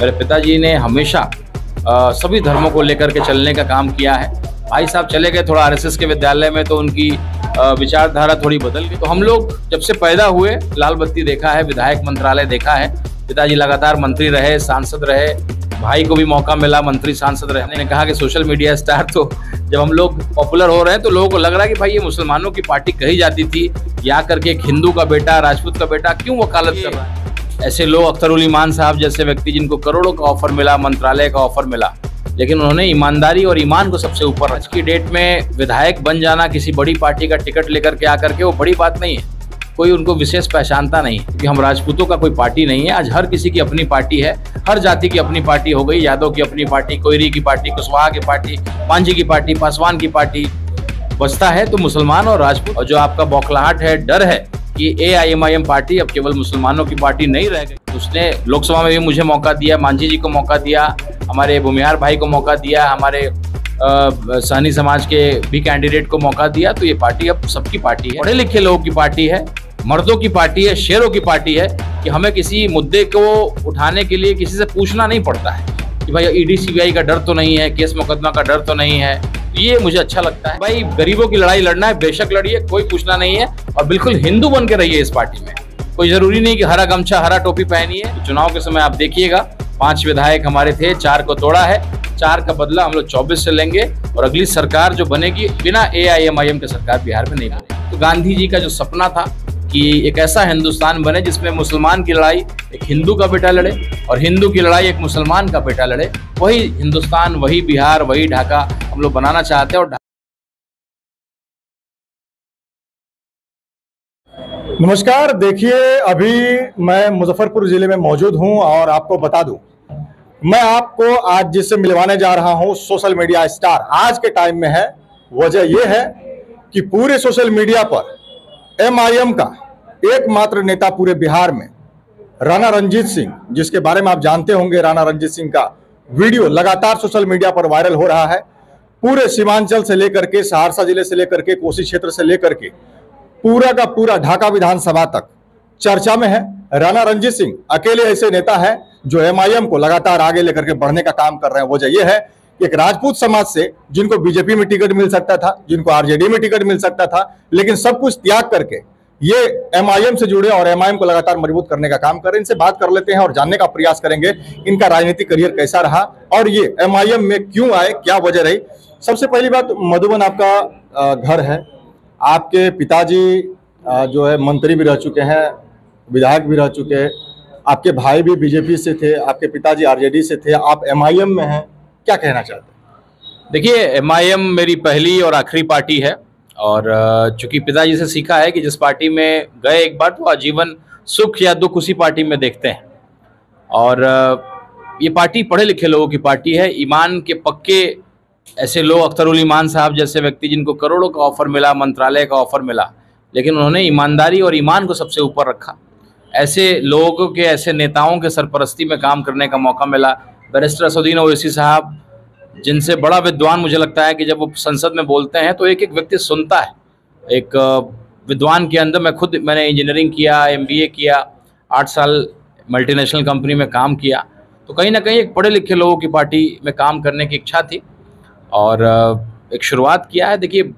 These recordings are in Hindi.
मेरे पिताजी ने हमेशा सभी धर्मों को लेकर के चलने का काम किया है। भाई साहब चले गए थोड़ा आरएसएस के विद्यालय में, तो उनकी विचारधारा थोड़ी बदल गई। तो हम लोग जब से पैदा हुए लाल बत्ती देखा है, विधायक मंत्रालय देखा है। पिताजी लगातार मंत्री रहे, सांसद रहे, भाई को भी मौका मिला मंत्री सांसद रहने। ने कहा कि सोशल मीडिया स्टार, तो जब हम लोग पॉपुलर हो रहे हैं तो लोगों को लग रहा है कि भाई ये मुसलमानों की पार्टी कही जाती थी, या करके एक हिंदू का बेटा, राजपूत का बेटा क्यों वकालत कर रहा है। ऐसे लोग, अख्तरुल ईमान साहब जैसे व्यक्ति जिनको करोड़ों का ऑफर मिला, मंत्रालय का ऑफर मिला, लेकिन उन्होंने ईमानदारी और ईमान को सबसे ऊपर। आज की डेट में विधायक बन जाना, किसी बड़ी पार्टी का टिकट लेकर के आकर के, वो बड़ी बात नहीं है। कोई उनको विशेष पहचानता नहीं, क्योंकि हम राजपूतों का कोई पार्टी नहीं है। आज हर किसी की अपनी पार्टी है, हर जाति की अपनी पार्टी हो गई। यादव की अपनी पार्टी, कोयरी की पार्टी, कुशवाहा की पार्टी, मांझी की पार्टी, पासवान की पार्टी। बचता है तो मुसलमान और राजपूत। और जो आपका बौखलाहट है, डर है कि AIMIM पार्टी अब केवल मुसलमानों की पार्टी नहीं रह गई। उसने लोकसभा में भी मुझे मौका दिया, मांझी जी को मौका दिया, हमारे भूमिहार भाई को मौका दिया, हमारे सहनी समाज के भी कैंडिडेट को मौका दिया। तो ये पार्टी अब सबकी पार्टी है, पढ़े लिखे लोगों की पार्टी है, मर्दों की पार्टी है, शेरों की पार्टी है, कि हमें किसी मुद्दे को उठाने के लिए किसी से पूछना नहीं पड़ता है कि भाई ED CBI का डर तो नहीं है, केस मुकदमा का डर तो नहीं है। ये मुझे अच्छा लगता है। भाई गरीबों की लड़ाई लड़ना है, बेशक लड़िए, कोई पूछना नहीं है, और बिल्कुल हिंदू बन के रहिए इस पार्टी में। कोई जरूरी नहीं कि हरा गमछा, हरा टोपी पहनिए। तो चुनाव के समय आप देखिएगा, 5 विधायक हमारे थे, 4 को तोड़ा है, 4 का बदला हम लोग 24 से लेंगे। और अगली सरकार जो बनेगी, बिना AIMIM के सरकार बिहार में नहीं बनेगी। तो गांधी जी का जो सपना था कि एक ऐसा हिंदुस्तान बने जिसमें मुसलमान की लड़ाई एक हिंदू का बेटा लड़े और हिंदू की लड़ाई एक मुसलमान का बेटा लड़े, वही हिंदुस्तान, वही बिहार, वही ढाका हम लोग बनाना चाहते हैं। और नमस्कार, देखिए अभी मैं मुजफ्फरपुर जिले में मौजूद हूं और आपको बता दूं, मैं आपको आज जिससे मिलवाने जा रहा हूं सोशल मीडिया स्टार आज के टाइम में है। वजह यह है कि पूरे सोशल मीडिया पर MIM का एकमात्र नेता पूरे बिहार में राणा रंजीत सिंह, जिसके बारे में आप जानते होंगे, राणा रंजीत सिंह का वीडियो लगातार सोशल मीडिया पर वायरल हो रहा है। पूरे सीमांचल से लेकर के, सहरसा जिले से लेकर के, कोसी क्षेत्र से लेकर के पूरा का पूरा ढाका विधानसभा तक चर्चा में है। राणा रंजीत सिंह अकेले ऐसे नेता है जो MIM को लगातार आगे लेकर के बढ़ने का काम कर रहे हैं। वजह यह है कि एक राजपूत समाज से जिनको बीजेपी में टिकट मिल सकता था, जिनको RJD में टिकट मिल सकता था, लेकिन सब कुछ त्याग करके ये MIM से जुड़े और MIM को लगातार मजबूत करने का काम कर रहे हैं। इनसे बात कर लेते हैं और जानने का प्रयास करेंगे इनका राजनीतिक करियर कैसा रहा और ये MIM में क्यों आए, क्या वजह रही। सबसे पहली बात, मधुबन आपका घर है, आपके पिताजी जो है मंत्री भी रह चुके हैं, विधायक भी रह चुके हैं, आपके भाई भी बीजेपी से थे, आपके पिताजी RJD से थे, आप MIM में हैं, क्या कहना चाहते हैं? देखिए, MIM मेरी पहली और आखिरी पार्टी है, और चूंकि पिताजी से सीखा है कि जिस पार्टी में गए एक बार तो आजीवन सुख या दुख उसी पार्टी में देखते हैं। और ये पार्टी पढ़े लिखे लोगों की पार्टी है, ईमान के पक्के ऐसे लोग, अख्तरुल ईमान साहब जैसे व्यक्ति जिनको करोड़ों का ऑफर मिला, मंत्रालय का ऑफर मिला, लेकिन उन्होंने ईमानदारी और ईमान को सबसे ऊपर रखा। ऐसे लोगों के, ऐसे नेताओं के सरपरस्ती में काम करने का मौका मिला। बैरिस्टर असदुद्दीन ओवैसी साहब, जिनसे बड़ा विद्वान मुझे लगता है कि जब वो संसद में बोलते हैं तो एक एक व्यक्ति सुनता है। एक विद्वान के अंदर मैंने इंजीनियरिंग किया, MBA किया, 8 साल मल्टीनेशनल कंपनी में काम किया, तो कहीं ना कहीं एक पढ़े लिखे लोगों की पार्टी में काम करने की इच्छा थी और एक शुरुआत किया है। देखिए,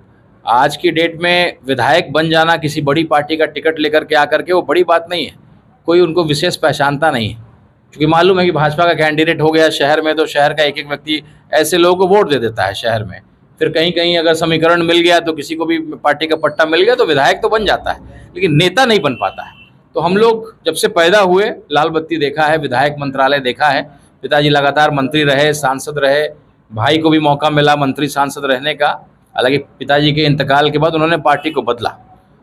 आज की डेट में विधायक बन जाना, किसी बड़ी पार्टी का टिकट लेकर के आकर के, वो बड़ी बात नहीं है। कोई उनको विशेष पहचानता नहीं है, क्योंकि मालूम है कि भाजपा का कैंडिडेट हो गया शहर में तो शहर का एक एक व्यक्ति ऐसे लोगों को वोट दे देता है शहर में। फिर कहीं कहीं अगर समीकरण मिल गया तो किसी को भी पार्टी का पट्टा मिल गया तो विधायक तो बन जाता है, लेकिन नेता नहीं बन पाता है। तो हम लोग जब से पैदा हुए लाल बत्ती देखा है, विधायक मंत्रालय देखा है। पिताजी लगातार मंत्री रहे, सांसद रहे, भाई को भी मौका मिला मंत्री सांसद रहने का। हालांकि पिताजी के इंतकाल के बाद उन्होंने पार्टी को बदला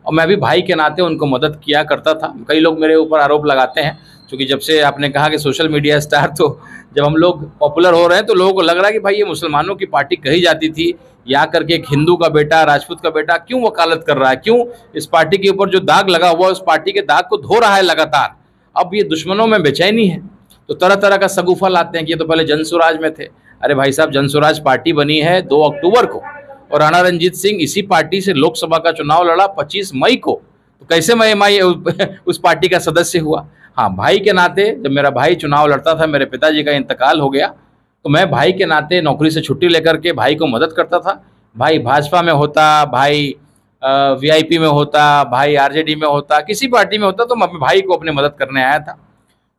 और मैं भी भाई के नाते उनको मदद किया करता था। कई लोग मेरे ऊपर आरोप लगाते हैं, क्योंकि जब से आपने कहा कि सोशल मीडिया स्टार, तो जब हम लोग पॉपुलर हो रहे हैं तो लोगों को लग रहा है कि भाई ये मुसलमानों की पार्टी कही जाती थी, या करके एक हिंदू का बेटा, राजपूत का बेटा क्यों वकालत कर रहा है, क्यों इस पार्टी के ऊपर जो दाग लगा हुआ है उस पार्टी के दाग को धो रहा है लगातार। अब ये दुश्मनों में बेचैनी है तो तरह तरह का सगुफा लाते हैं कि ये तो पहले जनसुराज में थे। अरे भाई साहब, जनसुराज पार्टी बनी है 2 अक्टूबर को और राणा रंजीत सिंह इसी पार्टी से लोकसभा का चुनाव लड़ा 25 मई को। तो कैसे मैं एमआई उस पार्टी का सदस्य हुआ? हाँ, भाई के नाते जब मेरा भाई चुनाव लड़ता था, मेरे पिताजी का इंतकाल हो गया, तो मैं भाई के नाते नौकरी से छुट्टी लेकर के भाई को मदद करता था। भाई भाजपा में होता, भाई वीआईपी में होता, भाई आरजेडी में होता, किसी पार्टी में होता, तो मैं भाई को अपनी मदद करने आया था।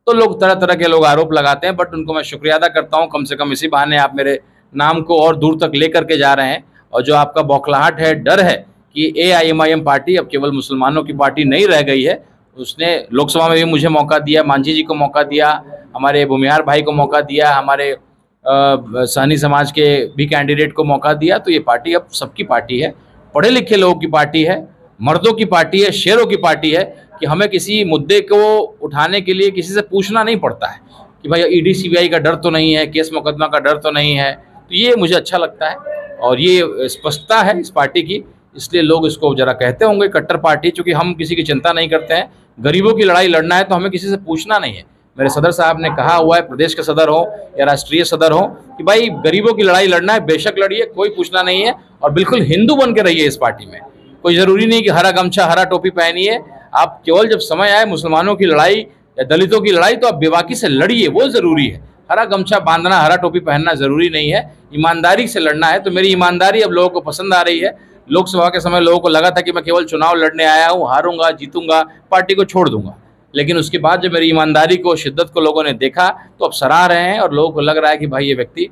तो लोग तरह तरह के लोग आरोप लगाते हैं, बट उनको मैं शुक्रिया अदा करता हूँ, कम से कम इसी बहाने आप मेरे नाम को और दूर तक लेकर के जा रहे हैं। और जो आपका बौखलाहट है, डर है कि AIMIM पार्टी अब केवल मुसलमानों की पार्टी नहीं रह गई है, उसने लोकसभा में भी मुझे मौका दिया, मांझी जी को मौका दिया, हमारे भूमिहार भाई को मौका दिया, हमारे सहनी समाज के भी कैंडिडेट को मौका दिया। तो ये पार्टी अब सबकी पार्टी है, पढ़े लिखे लोगों की पार्टी है, मर्दों की पार्टी है, शेरों की पार्टी है, कि हमें किसी मुद्दे को उठाने के लिए किसी से पूछना नहीं पड़ता है कि भाई ED CBI का डर तो नहीं है, केस मुकदमा का डर तो नहीं है। तो ये मुझे अच्छा लगता है और ये स्पष्टता है इस पार्टी की, इसलिए लोग इसको जरा कहते होंगे कट्टर पार्टी, चूँकि हम किसी की चिंता नहीं करते हैं। गरीबों की लड़ाई लड़ना है तो हमें किसी से पूछना नहीं है। मेरे सदर साहब ने कहा हुआ है, प्रदेश के सदर हो या राष्ट्रीय सदर हो, कि भाई गरीबों की लड़ाई लड़ना है, बेशक लड़िए, कोई पूछना नहीं है। और बिल्कुल हिंदू बन के रहिए इस पार्टी में, कोई ज़रूरी नहीं कि हरा गमछा हरा टोपी पहनिए। आप केवल जब समय आए मुसलमानों की लड़ाई या दलितों की लड़ाई, तो आप बेबाकी से लड़िए, वो ज़रूरी है। हरा गमछा बांधना, हरा टोपी पहनना ज़रूरी नहीं है, ईमानदारी से लड़ना है। तो मेरी ईमानदारी अब लोगों को पसंद आ रही है। लोकसभा के समय लोगों को लगा था कि मैं केवल चुनाव लड़ने आया हूँ, हारूंगा, जीतूंगा, पार्टी को छोड़ दूंगा। लेकिन उसके बाद जब मेरी ईमानदारी को, शिद्दत को लोगों ने देखा, तो अब सराह रहे हैं और लोगों को लग रहा है कि भाई ये व्यक्ति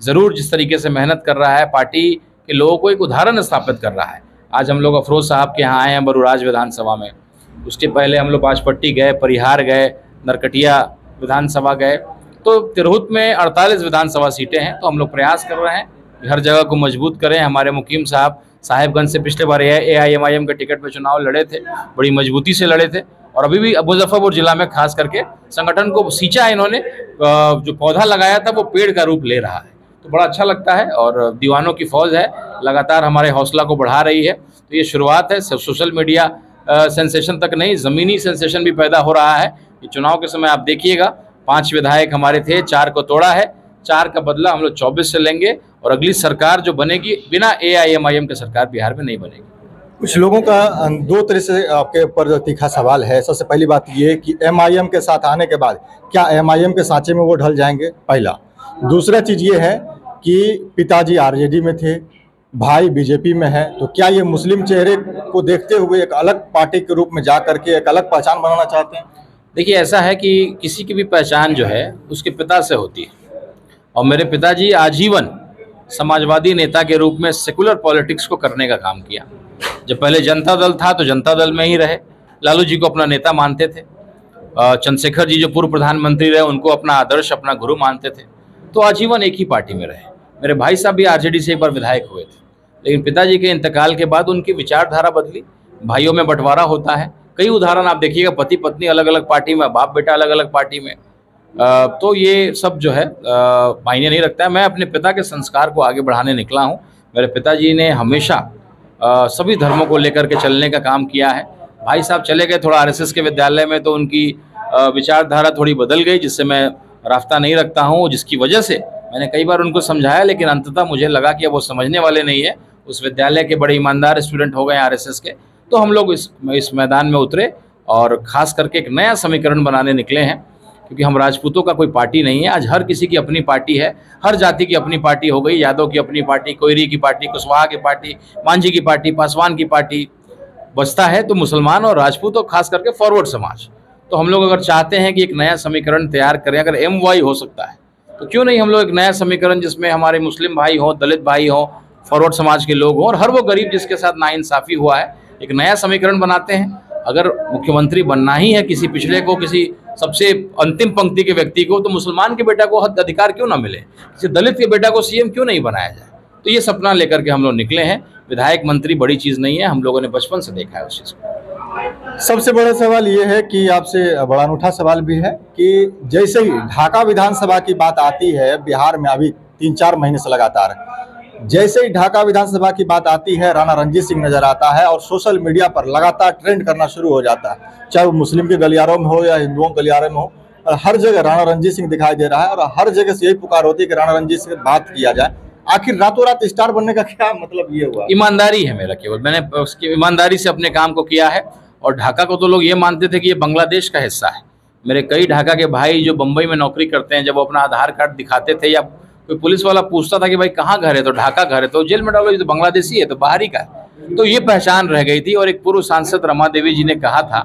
ज़रूर जिस तरीके से मेहनत कर रहा है, पार्टी के लोगों को एक उदाहरण स्थापित कर रहा है। आज हम लोग अफरोज़ साहब के यहाँ आए हैं बरूराज विधानसभा में, उसके पहले हम लोग बाजपट्टी गए, परिहार गए, नरकटिया विधानसभा गए। तो तिरहुत में 48 विधानसभा सीटें हैं। तो हम लोग प्रयास कर रहे हैं कि हर जगह को मजबूत करें। हमारे मुकीम साहब साहेबगंज से पिछले बार AIMIM के टिकट पर चुनाव लड़े थे, बड़ी मजबूती से लड़े थे, और अभी भी मुजफ्फरपुर जिला में खास करके संगठन को सींचा इन्होंने। जो पौधा लगाया था वो पेड़ का रूप ले रहा है, तो बड़ा अच्छा लगता है। और दीवानों की फौज है, लगातार हमारे हौसला को बढ़ा रही है। तो ये शुरुआत है, सोशल मीडिया सेंसेशन तक नहीं, ज़मीनी सेंसेशन भी पैदा हो रहा है। ये चुनाव के समय आप देखिएगा, 5 विधायक हमारे थे, 4 को तोड़ा है, 4 का बदला हम लोग 24 से लेंगे। और अगली सरकार जो बनेगी, बिना AIMIM के सरकार बिहार में नहीं बनेगी। कुछ लोगों का 2 तरह से आपके ऊपर तीखा सवाल है। सबसे पहली बात ये कि MIM के साथ आने के बाद क्या MIM के सांचे में वो ढल जाएंगे, पहला। दूसरा चीज़ ये है कि पिताजी RJD में थे, भाई BJP में है, तो क्या ये मुस्लिम चेहरे को देखते हुए एक अलग पार्टी के रूप में जा करके एक अलग पहचान बनाना चाहते हैं? देखिए, ऐसा है कि किसी की भी पहचान जो है उसके पिता से होती है, और मेरे पिताजी आजीवन समाजवादी नेता के रूप में सेकुलर पॉलिटिक्स को करने का काम किया। जब पहले जनता दल था तो जनता दल में ही रहे, लालू जी को अपना नेता मानते थे, चंद्रशेखर जी जो पूर्व प्रधानमंत्री रहे उनको अपना आदर्श, अपना गुरु मानते थे, तो आजीवन एक ही पार्टी में रहे। मेरे भाई साहब भी RJD से एक बार विधायक हुए थे, लेकिन पिताजी के इंतकाल के बाद उनकी विचारधारा बदली, भाइयों में बंटवारा होता है। कई उदाहरण आप देखिएगा, पति पत्नी अलग अलग पार्टी में, बाप बेटा अलग अलग पार्टी में। तो ये सब जो है मायने नहीं रखता है। मैं अपने पिता के संस्कार को आगे बढ़ाने निकला हूँ। मेरे पिताजी ने हमेशा सभी धर्मों को लेकर के चलने का काम किया है। भाई साहब चले गए थोड़ा RSS के विद्यालय में, तो उनकी विचारधारा थोड़ी बदल गई, जिससे मैं रास्ता नहीं रखता हूँ, जिसकी वजह से मैंने कई बार उनको समझाया, लेकिन अंततः मुझे लगा कि अब वो समझने वाले नहीं है। उस विद्यालय के बड़े ईमानदार स्टूडेंट हो गए RSS के। तो हम लोग इस मैदान में उतरे और ख़ास करके एक नया समीकरण बनाने निकले हैं, क्योंकि हम राजपूतों का कोई पार्टी नहीं है। आज हर किसी की अपनी पार्टी है, हर जाति की अपनी पार्टी हो गई। यादव की अपनी पार्टी, कोयरी की पार्टी, कुशवाहा की पार्टी, मांझी की पार्टी, पासवान की पार्टी। बचता है तो मुसलमान और राजपूत और खास करके फॉरवर्ड समाज। तो हम लोग अगर चाहते हैं कि एक नया समीकरण तैयार करें, अगर MY हो सकता है तो क्यों नहीं हम लोग एक नया समीकरण जिसमें हमारे मुस्लिम भाई हों, दलित भाई हों, फॉरवर्ड समाज के लोग हों, और हर वो गरीब जिसके साथ नाइंसाफ़ी हुआ है, एक नया समीकरण बनाते हैं। अगर मुख्यमंत्री बनना ही है किसी पिछड़े को, किसी सबसे अंतिम पंक्ति के व्यक्ति को, तो मुसलमान के बेटा को हद अधिकार क्यों ना मिले, किसी दलित के बेटा को CM क्यों नहीं बनाया जाए। तो ये सपना लेकर के हम लोग निकले हैं। विधायक मंत्री बड़ी चीज़ नहीं है, हम लोगों ने बचपन से देखा है उस चीज़ को। सबसे बड़ा सवाल ये है कि आपसे बड़ा अनूठा सवाल भी है कि जैसे ही ढाका विधानसभा की बात आती है बिहार में, अभी 3-4 महीने से लगातार, जैसे ही ढाका विधानसभा की बात आती है राणा रणजीत सिंह नजर आता है और सोशल मीडिया पर लगातार ट्रेंड करना शुरू हो जाता है, चाहे वो मुस्लिम के गलियारों में हो या हिंदुओं के गलियारों में हो। हर जगह राणा रणजीत सिंह दिखाई दे रहा है और हर जगह से यही पुकार होती है कि राणा रणजीत सिंह से बात किया जाए। आखिर रातों रात स्टार बनने का क्या मतलब ये हुआ? ईमानदारी है मेरा, केवल मैंने उसकी ईमानदारी से अपने काम को किया है। और ढाका को तो लोग ये मानते थे कि ये बांग्लादेश का हिस्सा है। मेरे कई ढाका के भाई जो बम्बई में नौकरी करते हैं, जब वो अपना आधार कार्ड दिखाते थे या कोई पुलिस वाला पूछता था कि भाई कहाँ घर है, तो ढाका घर है, तो जेल में डालो, ये तो बांग्लादेशी है, तो बाहरी का है। तो ये पहचान रह गई थी। और एक पूर्व सांसद रमा देवी जी ने कहा था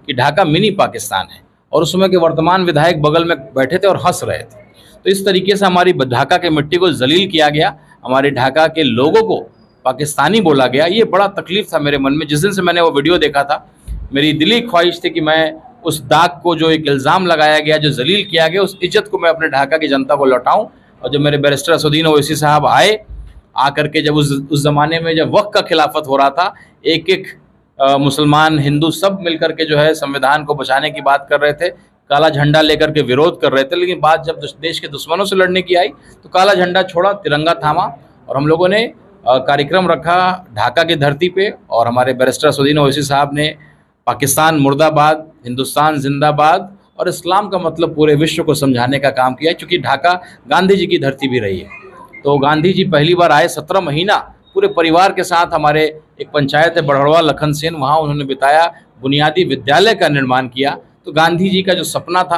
कि ढाका मिनी पाकिस्तान है, और उस समय के वर्तमान विधायक बगल में बैठे थे और हंस रहे थे। तो इस तरीके से हमारी ढाका के मिट्टी को जलील किया गया, हमारे ढाका के लोगों को पाकिस्तानी बोला गया। ये बड़ा तकलीफ था मेरे मन में। जिस दिन से मैंने वो वीडियो देखा था, मेरी दिली ख्वाहिश थी कि मैं उस दाग को, जो एक इल्ज़ाम लगाया गया, जो जलील किया गया, उस इज्जत को मैं अपने ढाका की जनता को लौटाऊं। और जब मेरे बैरिस्टर असदुद्दीन ओवैसी साहब आए, आकर के जब उस ज़माने में जब वक्त का खिलाफत हो रहा था, एक एक मुसलमान हिंदू सब मिलकर के जो है संविधान को बचाने की बात कर रहे थे, काला झंडा लेकर के विरोध कर रहे थे। लेकिन बात जब देश के दुश्मनों से लड़ने की आई तो काला झंडा छोड़ा, तिरंगा थामा, और हम लोगों ने कार्यक्रम रखा ढाका की धरती पे। और हमारे बैरिस्टर असदुद्दीन ओवैसी साहब ने पाकिस्तान मुर्दाबाद, हिंदुस्तान जिंदाबाद और इस्लाम का मतलब पूरे विश्व को समझाने का काम किया, क्योंकि ढाका गांधी जी की धरती भी रही है। तो गांधी जी पहली बार आए, 17 महीना पूरे परिवार के साथ, हमारे एक पंचायत है बड़हड़वा लखन सेन, वहाँ उन्होंने बिताया, बुनियादी विद्यालय का निर्माण किया। तो गांधी जी का जो सपना था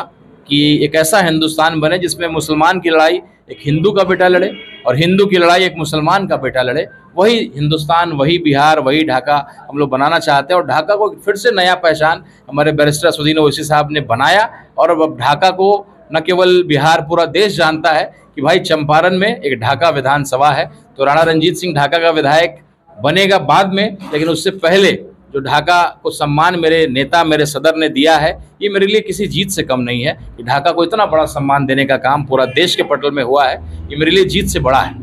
कि एक ऐसा हिंदुस्तान बने जिसमें मुसलमान की लड़ाई एक हिंदू का बेटा लड़े और हिंदू की लड़ाई एक मुसलमान का बेटा लड़े, वही हिंदुस्तान, वही बिहार, वही ढाका हम लोग बनाना चाहते हैं। और ढाका को फिर से नया पहचान हमारे बैरिस्टर असदुद्दीन ओवैसी साहब ने बनाया। और अब ढाका को न केवल बिहार, पूरा देश जानता है कि भाई चंपारण में एक ढाका विधानसभा है। तो राणा रंजीत सिंह ढाका का विधायक बनेगा बाद में, लेकिन उससे पहले जो ढाका को सम्मान मेरे नेता, मेरे सदर ने दिया है, ये मेरे लिए किसी जीत से कम नहीं है। कि ढाका को इतना बड़ा सम्मान देने का काम पूरा देश के पटल में हुआ है, ये मेरे लिए जीत से बड़ा है।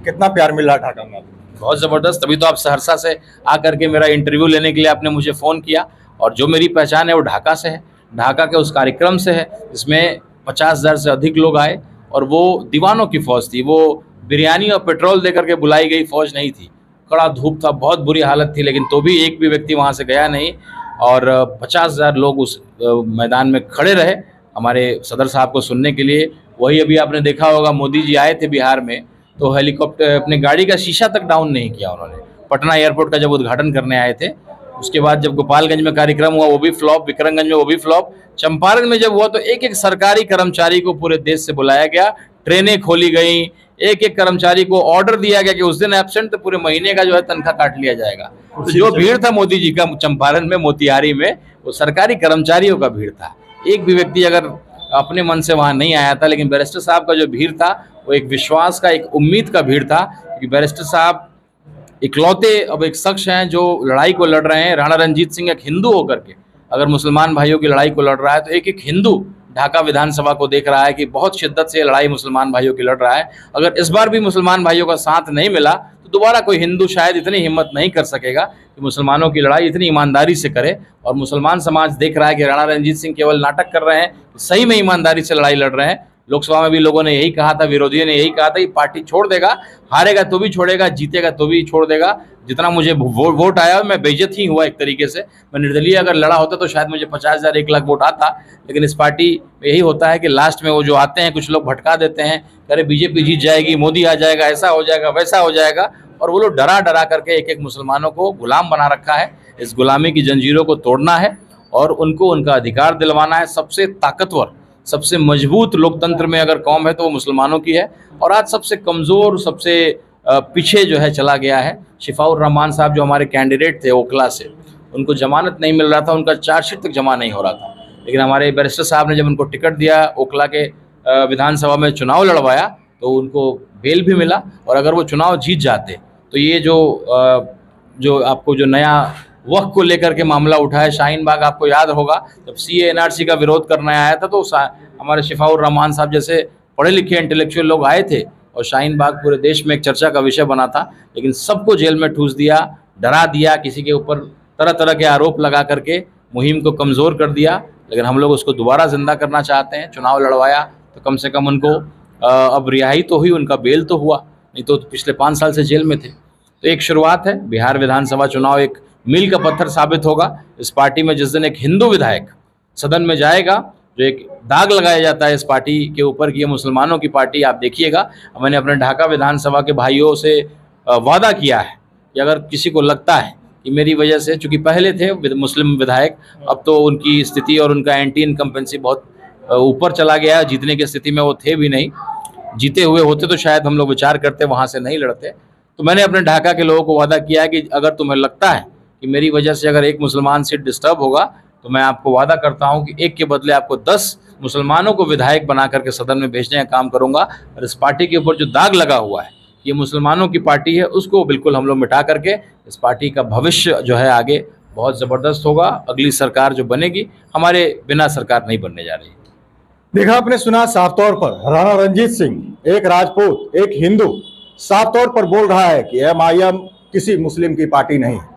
कितना प्यार मिल रहा है ढाका में? बहुत ज़बरदस्त। तभी तो आप सहरसा से आकर के मेरा इंटरव्यू लेने के लिए आपने मुझे फ़ोन किया। और जो मेरी पहचान है वो ढाका से है, ढाका के उस कार्यक्रम से है जिसमें 50,000 से अधिक लोग आए। और वो दीवानों की फ़ौज थी, वो बिरयानी और पेट्रोल दे करके बुलाई गई फ़ौज नहीं थी। कड़ा धूप था, बहुत बुरी हालत थी, लेकिन तो भी एक भी व्यक्ति वहाँ से गया नहीं। और 50,000 लोग उस मैदान में खड़े रहे हमारे सदर साहब को सुनने के लिए। वही अभी आपने देखा होगा, मोदी जी आए थे बिहार में, तो हेलीकॉप्टर, अपने गाड़ी का शीशा तक डाउन नहीं किया उन्होंने। पटना एयरपोर्ट का जब उद्घाटन करने आए थे, उसके बाद जब गोपालगंज में कार्यक्रम हुआ वो भी फ्लॉप, विक्रमगंज में वो भी फ्लॉप, चंपारण में जब हुआ तो एक एक सरकारी कर्मचारी को पूरे देश से बुलाया गया, ट्रेनें खोली गई, एक एक कर्मचारी को ऑर्डर दिया गया कि उस दिन एब्सेंट तो पूरे महीने का जो है तनख्वाह काट लिया जाएगा। तो जो भीड़ था मोदी जी का चंपारण में, मोतिहारी में, वो सरकारी कर्मचारियों का भीड़ था। एक भी व्यक्ति अगर अपने मन से वहाँ नहीं आया था, लेकिन बैरिस्टर साहब का जो भीड़ था वो एक विश्वास का, एक उम्मीद का भीड़ था कि बैरिस्टर साहब इकलौते अब एक शख्स हैं जो लड़ाई को लड़ रहे हैं। राणा रंजीत सिंह एक हिंदू होकर के अगर मुसलमान भाइयों की लड़ाई को लड़ रहा है, तो एक एक हिंदू ढाका विधानसभा को देख रहा है कि बहुत शिद्दत से लड़ाई मुसलमान भाइयों की लड़ रहा है। अगर इस बार भी मुसलमान भाइयों का साथ नहीं मिला तो दोबारा कोई हिंदू शायद इतनी हिम्मत नहीं कर सकेगा कि मुसलमानों की लड़ाई इतनी ईमानदारी से करे। और मुसलमान समाज देख रहा है कि राणा रंजीत सिंह केवल नाटक कर रहे हैं, सही में ईमानदारी से लड़ाई लड़ रहे हैं। लोकसभा में भी लोगों ने यही कहा था, विरोधियों ने यही कहा था कि पार्टी छोड़ देगा, हारेगा तो भी छोड़ेगा, जीतेगा तो भी छोड़ देगा। जितना मुझे वोट आया मैं बेइज्जत ही हुआ एक तरीके से। मैं निर्दलीय अगर लड़ा होता तो शायद मुझे 50,000 1 लाख वोट आता। लेकिन इस पार्टी में यही होता है कि लास्ट में वो जो आते हैं कुछ लोग भटका देते हैं, अरे बीजेपी जीत जाएगी, मोदी आ जाएगा, ऐसा हो जाएगा, वैसा हो जाएगा। और वो लोग डरा डरा करके एक एक मुसलमानों को गुलाम बना रखा है। इस गुलामी की जंजीरों को तोड़ना है और उनको उनका अधिकार दिलवाना है। सबसे ताकतवर, सबसे मजबूत लोकतंत्र में अगर कौम है तो वो मुसलमानों की है। और आज सबसे कमज़ोर, सबसे पीछे जो है चला गया है। शिफाउर रहमान साहब जो हमारे कैंडिडेट थे ओखला से, उनको जमानत नहीं मिल रहा था, उनका चार्जशीट तक जमा नहीं हो रहा था। लेकिन हमारे बैरिस्टर साहब ने जब उनको टिकट दिया, ओखला के विधानसभा में चुनाव लड़वाया, तो उनको बेल भी मिला। और अगर वो चुनाव जीत जाते तो ये जो आपको जो नया वक्त को लेकर के मामला उठा है, शाहीन बाग आपको याद होगा जब CA NRC का विरोध करने आया था, तो हमारे शिफाउर रहमान साहब जैसे पढ़े लिखे इंटेलेक्चुअल लोग आए थे और शाहीन बाग पूरे देश में एक चर्चा का विषय बना था। लेकिन सबको जेल में ठूस दिया, डरा दिया, किसी के ऊपर तरह तरह के आरोप लगा करके मुहिम को कमज़ोर कर दिया। लेकिन हम लोग उसको दोबारा जिंदा करना चाहते हैं। चुनाव लड़वाया तो कम से कम उनको अब रिहाई तो हुई, उनका बेल तो हुआ, नहीं तो पिछले 5 साल से जेल में थे। तो एक शुरुआत है। बिहार विधानसभा चुनाव एक मील का पत्थर साबित होगा इस पार्टी में। जिस दिन एक हिंदू विधायक सदन में जाएगा, जो एक दाग लगाया जाता है इस पार्टी के ऊपर कि ये मुसलमानों की पार्टी, आप देखिएगा। मैंने अपने ढाका विधानसभा के भाइयों से वादा किया है कि अगर किसी को लगता है कि मेरी वजह से, चूंकि पहले थे मुस्लिम विधायक, अब तो उनकी स्थिति और उनका एंटी इनकम्बेंसी बहुत ऊपर चला गया है, जीतने की स्थिति में वो थे भी नहीं। जीते हुए होते तो शायद हम लोग विचार करते, वहाँ से नहीं लड़ते। तो मैंने अपने ढाका के लोगों को वादा किया है कि अगर तुम्हें लगता है कि मेरी वजह से अगर एक मुसलमान सीट डिस्टर्ब होगा, तो मैं आपको वादा करता हूं कि एक के बदले आपको 10 मुसलमानों को विधायक बना करके सदन में भेजने का काम करूंगा। और इस पार्टी के ऊपर जो दाग लगा हुआ है, ये मुसलमानों की पार्टी है, उसको बिल्कुल हम लोग मिटा करके इस पार्टी का भविष्य जो है आगे बहुत ज़बरदस्त होगा। अगली सरकार जो बनेगी, हमारे बिना सरकार नहीं बनने जा रही। देखा आपने, सुना साफ तौर पर राणा रणजीत सिंह, एक राजपूत, एक हिंदू, साफ तौर पर बोल रहा है कि एमआईएम किसी मुस्लिम की पार्टी नहीं है,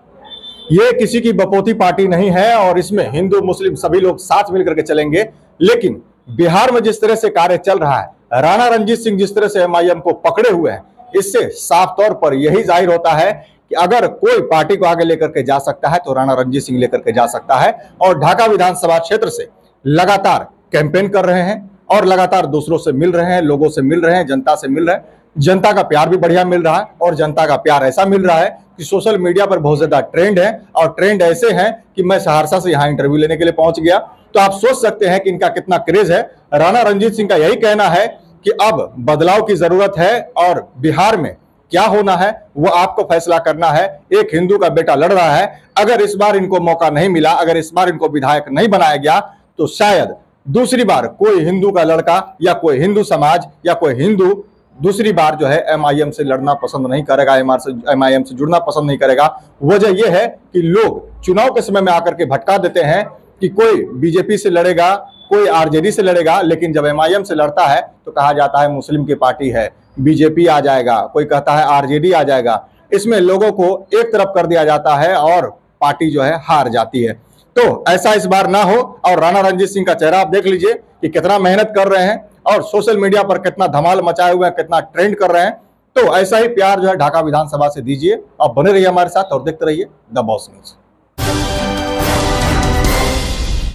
ये किसी की बपोती पार्टी नहीं है और इसमें हिंदू मुस्लिम सभी लोग साथ मिलकर के चलेंगे। लेकिन बिहार में जिस तरह से कार्य चल रहा है, राणा रणजीत सिंह जिस तरह से एमआईएम को पकड़े हुए हैं, इससे साफ तौर पर यही जाहिर होता है कि अगर कोई पार्टी को आगे लेकर के जा सकता है तो राणा रणजीत सिंह लेकर के जा सकता है। और ढाका विधानसभा क्षेत्र से लगातार कैंपेन कर रहे हैं और लगातार दूसरों से मिल रहे हैं, लोगों से मिल रहे हैं, जनता से मिल रहे हैं। जनता का प्यार भी बढ़िया मिल रहा है और जनता का प्यार ऐसा मिल रहा है कि सोशल मीडिया पर बहुत ज्यादा ट्रेंड है और ट्रेंड ऐसे हैं कि मैं सहरसा से यहाँ इंटरव्यू लेने के लिए पहुंच गया। तो आप सोच सकते हैं कि इनका कितना क्रेज है। राणा रणजीत सिंह का यही कहना है कि अब बदलाव की जरूरत है और बिहार में क्या होना है वो आपको फैसला करना है। एक हिंदू का बेटा लड़ रहा है, अगर इस बार इनको मौका नहीं मिला, अगर इस बार इनको विधायक नहीं बनाया गया, तो शायद दूसरी बार कोई हिंदू का लड़का या कोई हिंदू समाज या कोई हिंदू दूसरी बार जो है एमआईएम से लड़ना पसंद नहीं करेगा, एमआईएम से जुड़ना पसंद नहीं करेगा। वजह यह है कि लोग चुनाव के समय में आकर के भटका देते हैं कि कोई बीजेपी से लड़ेगा, कोई आरजेडी से लड़ेगा, लेकिन जब एमआईएम से लड़ता है तो कहा जाता है मुस्लिम की पार्टी है, बीजेपी आ जाएगा, कोई कहता है आरजेडी आ जाएगा। इसमें लोगों को एक तरफ कर दिया जाता है और पार्टी जो है हार जाती है। तो ऐसा इस बार ना हो और राणा रणजीत सिंह का चेहरा आप देख लीजिए कि कितना मेहनत कर रहे हैं और सोशल मीडिया पर कितना धमाल मचाए हुए हैं, कितना ट्रेंड कर रहे हैं। तो ऐसा ही प्यार जो है ढाका विधानसभा से दीजिए। आप बने रहिए हमारे साथ और देखते रहिए द बॉस न्यूज।